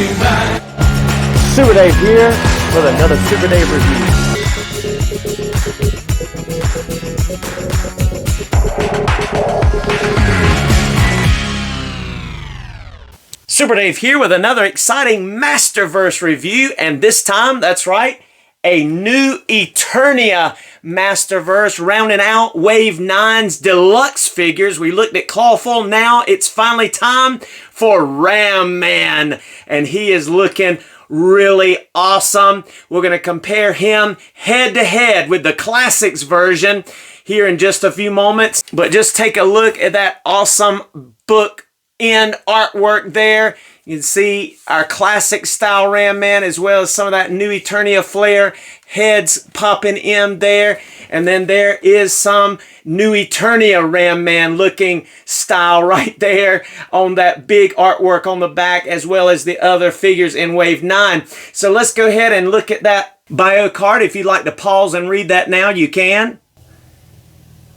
Super Dave here with another Super Dave review. Super Dave here with another exciting Masterverse review, and this time, that's right, a new Eternia Masterverse, rounding out Wave 9's Deluxe figures. We looked at Clawful, now it's finally time for Ram Man, and he is looking really awesome. We're going to compare him head-to-head with the Classics version here in just a few moments, but just take a look at that awesome book end artwork there. You can see our classic style Ram Man as well as some of that new Eternia flair heads popping in there. And then there is some new Eternia Ram Man looking style right there on that big artwork on the back, as well as the other figures in Wave 9. So let's go ahead and look at that bio card. If you'd like to pause and read that now, you can.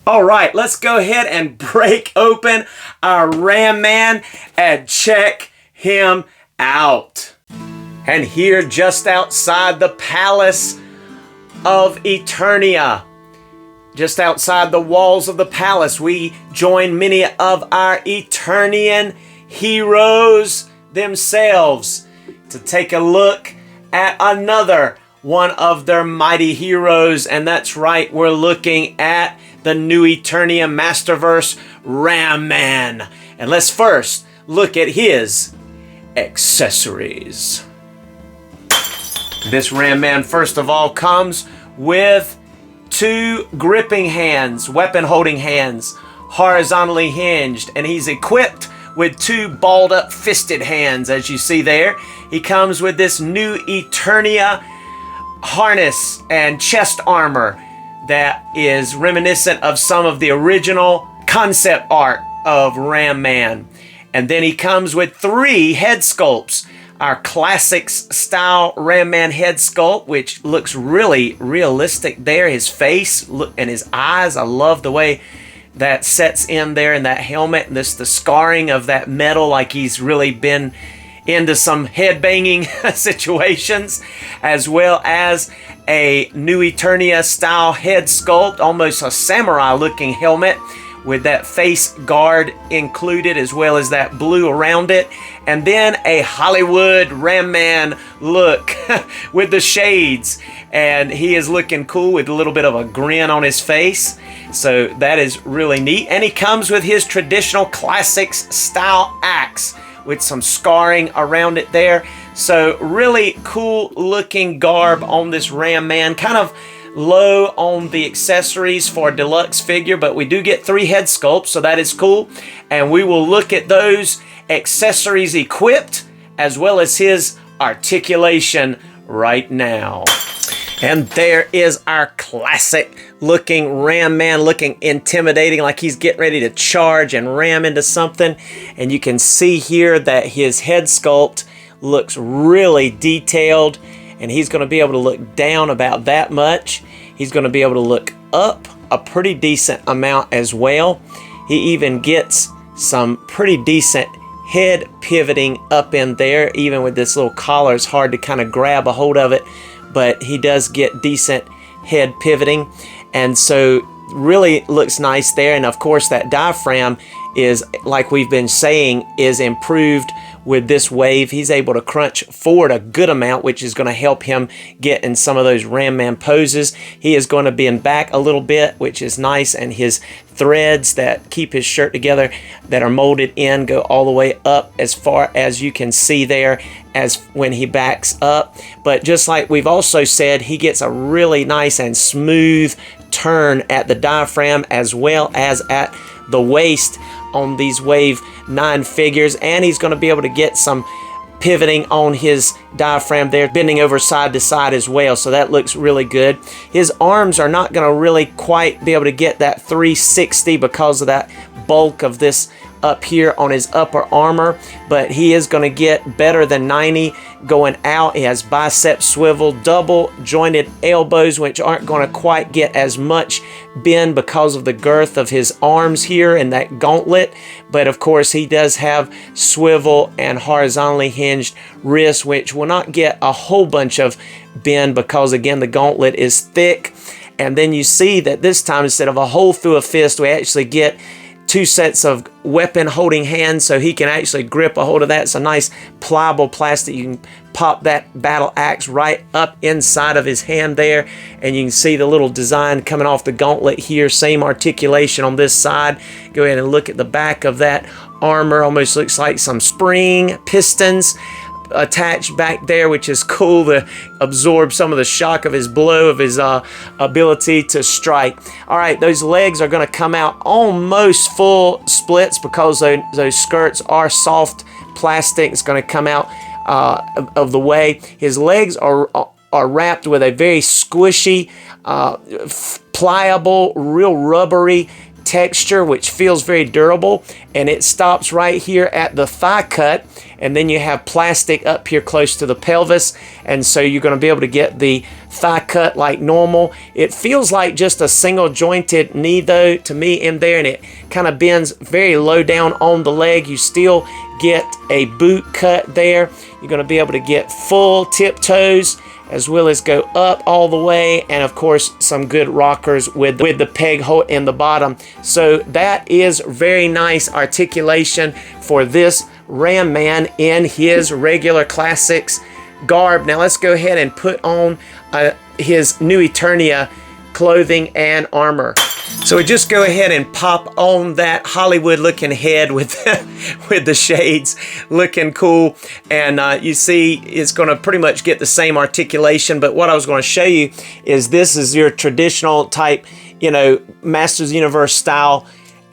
All right, let's go ahead and break open our Ram Man and check him out. And here, just outside the palace of Eternia, just outside the walls of the palace, we join many of our Eternian heroes themselves to take a look at another one of their mighty heroes. And that's right, we're looking at the new Eternia Masterverse Ram Man. And let's first look at his accessories. This Ram Man, first of all, comes with two gripping hands, weapon holding hands, horizontally hinged, and he's equipped with two balled up fisted hands, as you see there. He comes with this new Eternia harness and chest armor that is reminiscent of some of the original concept art of Ram Man. And then he comes with three head sculpts. Our Classics style Ram Man head sculpt, which looks really realistic there. His face and his eyes, I love the way that sets in there in that helmet. And the scarring of that metal, like he's really been into some head banging situations, as well as a new Eternia style head sculpt, almost a samurai looking helmet with that face guard included, as well as that blue around it. And then a Hollywood Ram Man look with the shades, and he is looking cool with a little bit of a grin on his face. So that is really neat. And he comes with his traditional Classics style axe with some scarring around it there. So really cool looking garb on this Ram Man. Kind of low on the accessories for a deluxe figure, but we do get three head sculpts, so that is cool. And we will look at those accessories equipped, as well as his articulation right now. And there is our classic looking Ram Man, looking intimidating, like he's getting ready to charge and ram into something. And you can see here that his head sculpt looks really detailed, and he's going to be able to look down about that much. He's going to be able to look up a pretty decent amount as well. He even gets some pretty decent head pivoting up in there. Even with this little collar, it's hard to kind of grab a hold of it, but he does get decent head pivoting. And so really looks nice there. And of course that diaphragm is, like we've been saying, is improved with this wave. He's able to crunch forward a good amount, which is going to help him get in some of those Ram Man poses. He is going to bend back a little bit, which is nice, and his threads that keep his shirt together that are molded in go all the way up as far as you can see there as when he backs up. But just like we've also said, he gets a really nice and smooth turn at the diaphragm as well as at the waist on these Wave 9 figures, and he's going to be able to get some pivoting on his diaphragm there, bending over side to side as well, so that looks really good. His arms are not going to really quite be able to get that 360 because of that bulk of this up here on his upper armor, but he is going to get better than 90 going out. He has bicep swivel, double jointed elbows, which aren't going to quite get as much bend because of the girth of his arms here and that gauntlet. But of course, he does have swivel and horizontally hinged wrists, which will not get a whole bunch of bend because, again, the gauntlet is thick. And then you see that this time, instead of a hole through a fist, we actually get 2 sets of weapon holding hands, so he can actually grip a hold of that. It's a nice pliable plastic. You can pop that battle axe right up inside of his hand there, and you can see the little design coming off the gauntlet here. Same articulation on this side. Go ahead and look at the back of that armor. Almost looks like some spring pistons attached back there, which is cool to absorb some of the shock of his blow, of his ability to strike. All right, those legs are going to come out almost full splits because those skirts are soft plastic. It's going to come out of the way. His legs are wrapped with a very squishy, pliable, real rubbery texture, which feels very durable, and it stops right here at the thigh cut, and then you have plastic up here close to the pelvis, and so you're going to be able to get the thigh cut like normal. It feels like just a single jointed knee though to me in there, and it kind of bends very low down on the leg. You still get a boot cut there. You're going to be able to get full tiptoes as well as go up all the way, and of course some good rockers with the peg hole in the bottom. So that is very nice articulation for this Ram Man in his regular classics garb. Now let's go ahead and put on his new Eternia clothing and armor. So we just go ahead and pop on that Hollywood looking head with with the shades, looking cool, and you see it's going to pretty much get the same articulation. But what I was going to show you is this is your traditional type, you know, Masters of the Universe style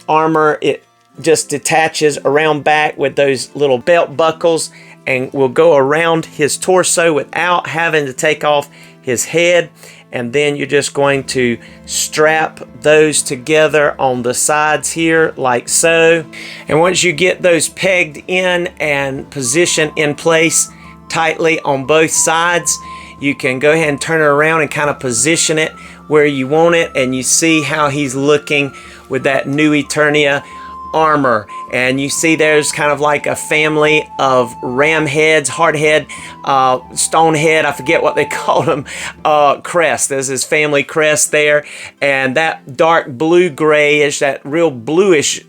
armor. It just detaches around back with those little belt buckles and will go around his torso without having to take off his head. And then you're just going to strap those together on the sides here like so. And once you get those pegged in and positioned in place tightly on both sides, you can go ahead and turn it around and kind of position it where you want it, and you see how he's looking with that new Eternia armor. And you see there's kind of like a family of ram heads, hard head, stone head, I forget what they call them, crest. There's his family crest there, and that dark blue grayish, that real bluish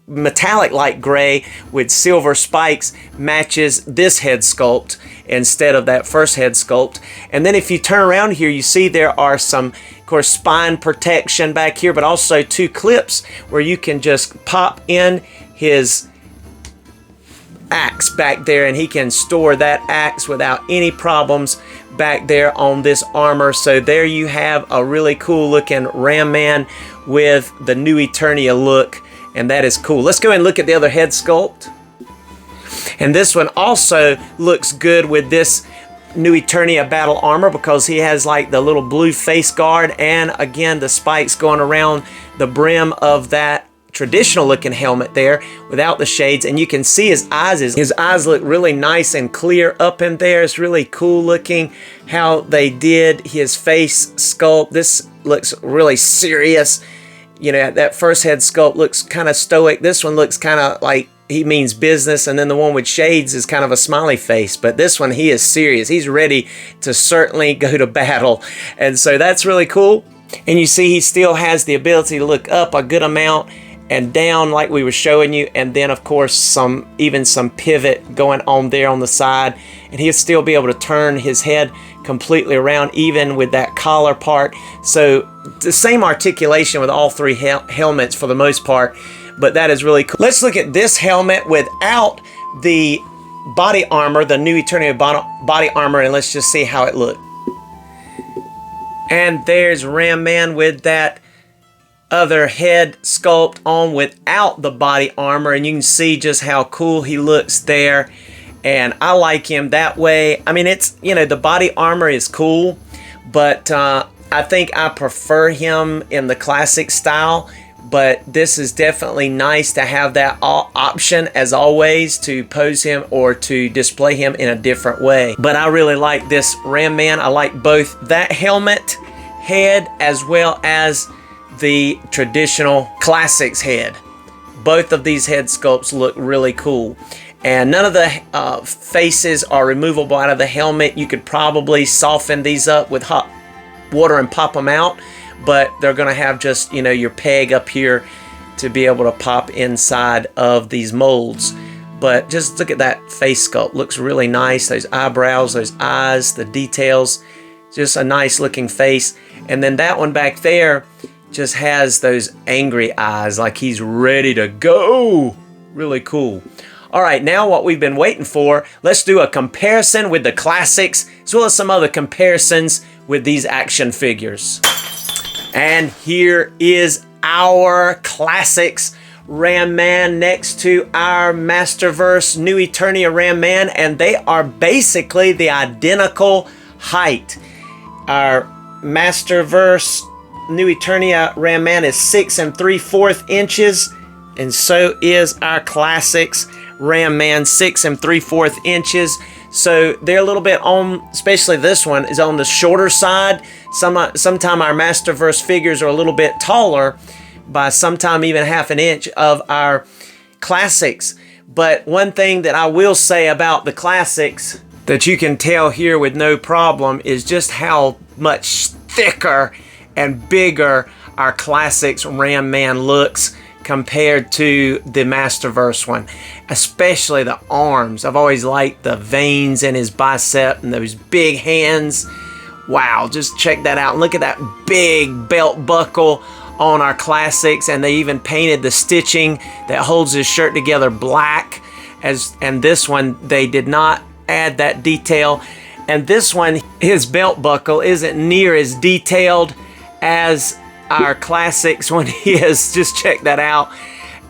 metallic like gray with silver spikes matches this head sculpt instead of that first head sculpt. And then if you turn around here, you see there are some, of course, spine protection back here, but also 2 clips where you can just pop in his axe back there, and he can store that axe without any problems back there on this armor. So there you have a really cool looking Ram Man with the new Eternia look, and that is cool. Let's go and look at the other head sculpt. And this one also looks good with this new Eternia battle armor because he has like the little blue face guard, and again the spikes going around the brim of that traditional looking helmet there without the shades. And you can see his eyes. His eyes look really nice and clear up in there. It's really cool looking how they did his face sculpt. This looks really serious. You know, that first head sculpt looks kind of stoic. This one looks kind of like he means business, and then the one with shades is kind of a smiley face. But this one, he is serious. He's ready to certainly go to battle, and so that's really cool. And you see he still has the ability to look up a good amount and down like we were showing you, and then of course even some pivot going on there on the side, and he'll still be able to turn his head completely around even with that collar part. So the same articulation with all 3 helmets for the most part, but that is really cool. Let's look at this helmet without the body armor, the new Eternia body armor, and let's just see how it looks. And there's Ram Man with that other head sculpt on without the body armor, and you can see just how cool he looks there, and I like him that way. I mean, it's, you know, the body armor is cool, but I think I prefer him in the classic style but this is definitely nice to have that option as always to pose him or to display him in a different way. But I really like this Ram Man. I like both that helmet head as well as the traditional Classics head. Both of these head sculpts look really cool. And none of the faces are removable out of the helmet. You could probably soften these up with hot water and pop them out, but they're going to have just, you know, your peg up here to be able to pop inside of these molds. But just look at that face sculpt. Looks really nice. Those eyebrows, those eyes, the details. Just a nice looking face. And then that one back there just has those angry eyes, like he's ready to go. Really cool. All right, now what we've been waiting for, let's do a comparison with the Classics as well as some other comparisons with these action figures. And here is our Classics Ram Man next to our Masterverse New Eternia Ram Man, and they are basically the identical height. Our Masterverse New Eternia Ram Man is 6 3/4 inches, and so is our Classics Ram Man, 6 3/4 inches. So they're a little bit on, especially this one is on the shorter side. Sometime our Masterverse figures are a little bit taller by sometime even half an inch of our Classics. But one thing that I will say about the Classics that you can tell here with no problem is just how much thicker and bigger our Classics Ram Man looks compared to the Masterverse one, especially the arms. I've always liked the veins in his bicep and those big hands. Wow, just check that out. Look at that big belt buckle on our Classics, and they even painted the stitching that holds his shirt together black. And this one, they did not add that detail. And this one, his belt buckle isn't near as detailed as our Classics one is. Just check that out.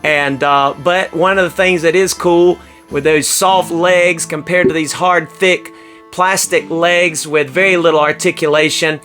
And but one of the things that is cool with those soft legs compared to these hard, thick plastic legs with very little articulation,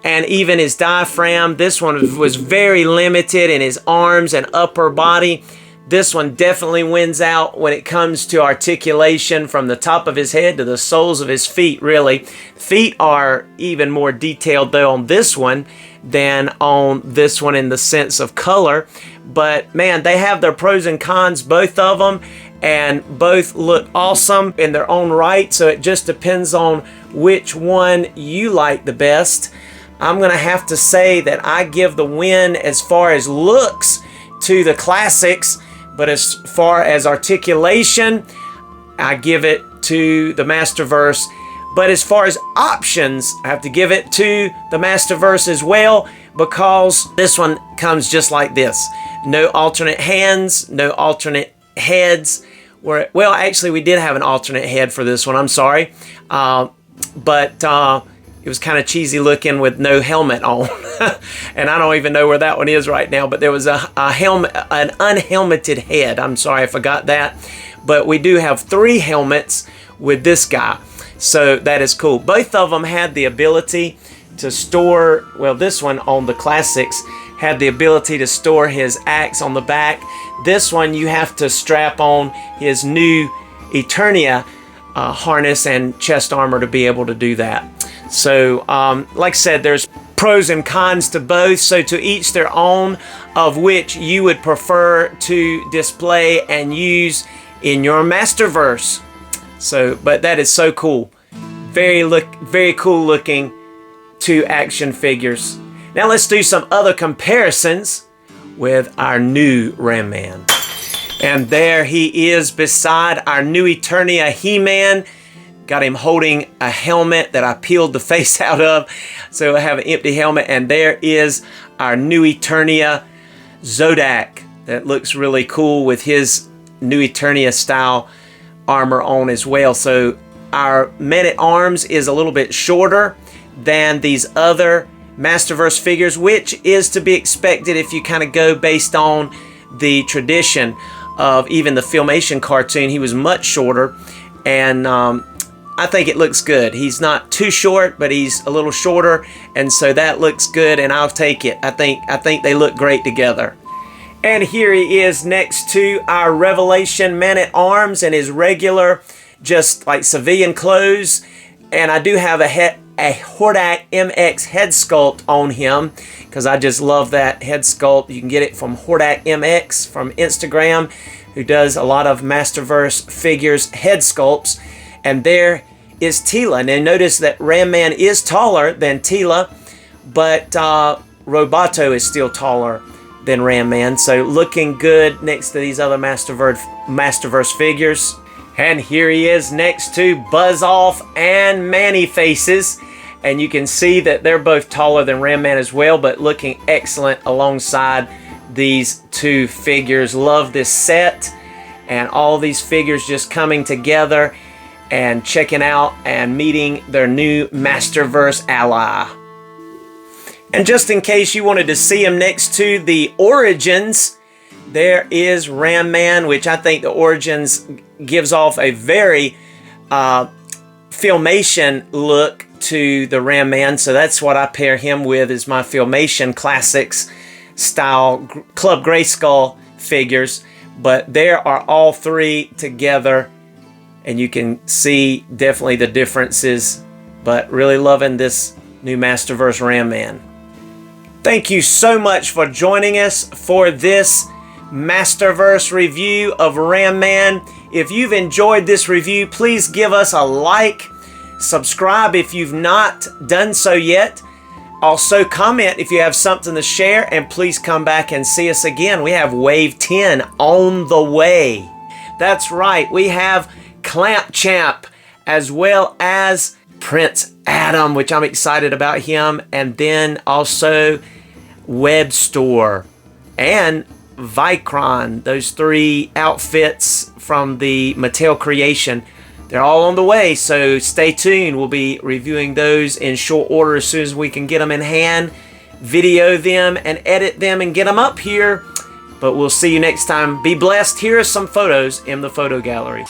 and even his diaphragm, this one was very limited in his arms and upper body. This one definitely wins out when it comes to articulation from the top of his head to the soles of his feet, really. Feet are even more detailed though on this one than on this one in the sense of color. But man, they have their pros and cons, both of them, and both look awesome in their own right. So it just depends on which one you like the best. I'm gonna have to say that I give the win as far as looks to the Classics, but as far as articulation, I give it to the Masterverse. But as far as options, I have to give it to the Masterverse as well, because this one comes just like this. No alternate hands, no alternate heads. Well, actually, we did have an alternate head for this one. I'm sorry. But it was kind of cheesy looking with no helmet on. And I don't even know where that one is right now. But there was an unhelmeted head. I'm sorry, I forgot that. But we do have 3 helmets with this guy. So that is cool. Both of them had the ability to store, well, this one on the Classics had the ability to store his axe on the back. This one you have to strap on his new Eternia harness and chest armor to be able to do that. So like I said, there's pros and cons to both, so to each their own of which you would prefer to display and use in your Masterverse. So, but that is so cool. Very cool looking 2 action figures. Now let's do some other comparisons with our new Ram Man. And there he is beside our new Eternia He-Man. Got him holding a helmet that I peeled the face out of, so I have an empty helmet. And there is our new Eternia Zodak that looks really cool with his new Eternia style armor on as well. So our Man-at-Arms is a little bit shorter than these other Masterverse figures, which is to be expected if you kind of go based on the tradition of even the Filmation cartoon. He was much shorter, and I think it looks good. He's not too short, but he's a little shorter, and so that looks good, and I'll take it. I think they look great together. And here he is next to our Revelation Man-at-Arms in his regular, just like civilian clothes. And I do have a Hordak MX head sculpt on him because I just love that head sculpt. You can get it from Hordak MX from Instagram, who does a lot of Masterverse figures head sculpts. And there is Tila. Now notice that Ram Man is taller than Tila, but Roboto is still taller than Ram Man. So looking good next to these other Masterverse figures. And here he is next to Buzz Off and Manny Faces. And you can see that they're both taller than Ram Man as well, but looking excellent alongside these two figures. Love this set and all these figures just coming together and checking out and meeting their new Masterverse ally. And just in case you wanted to see him next to the Origins, there is Ram Man, which I think the Origins gives off a very Filmation look to the Ram Man. So that's what I pair him with, is my Filmation Classics style Club Grayskull figures. But there are all three together, and you can see definitely the differences, but really loving this new Masterverse Ram Man. Thank you so much for joining us for this Masterverse review of Ram Man. If you've enjoyed this review, please give us a like, subscribe if you've not done so yet. Also comment if you have something to share, and please come back and see us again. We have Wave 10 on the way. That's right, we have Clamp Champ as well as Prince Adam, which I'm excited about him, and then also Web Store and Vicron. Those three outfits from the Mattel creation, they're all on the way, so stay tuned. We'll be reviewing those in short order as soon as we can get them in hand, video them and edit them and get them up here. But we'll see you next time. Be blessed. Here are some photos in the photo gallery.